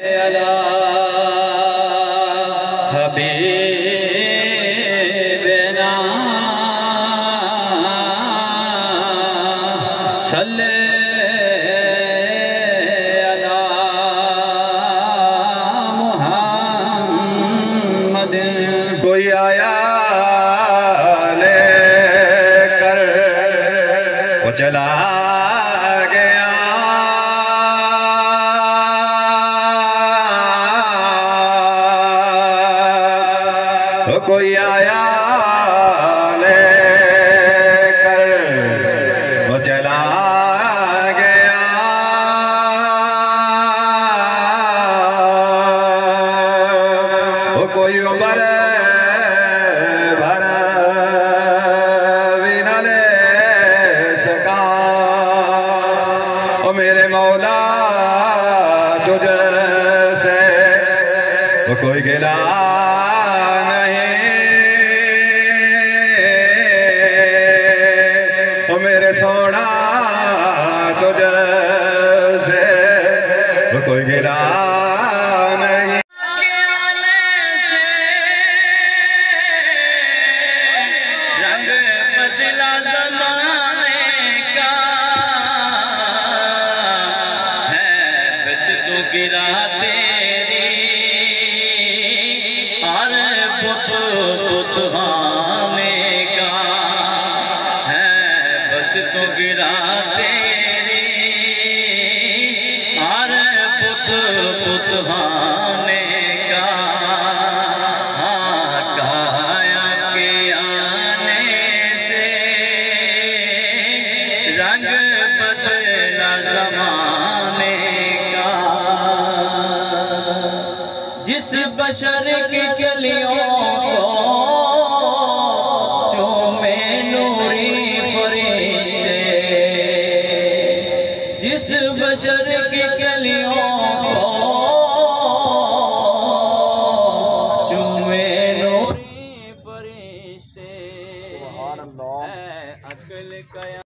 अला हबीबना सल्ले अला मुहम्मद। कोई आया लेकर वो चला गया, कोई आया लेकर वो चला गया। वो कोई उम्र भर भी न ले सका। ओ मेरे मौला तुझसे वो कोई गिला मेरे सोना तुझसे कोई गिला नहीं। रंग बदला ज़माने का है बित तो गिरा तेरी और पुत पुत में का तो गिरा तेरी और पुत पुत में का। हाँ काया के आने से रंग बदला ज़माने का। जिस बशर की गलियों को जिस बशर की गलियों को चूमे नूरी फरिश्ते। सुभान अल्लाह। अक्ल कया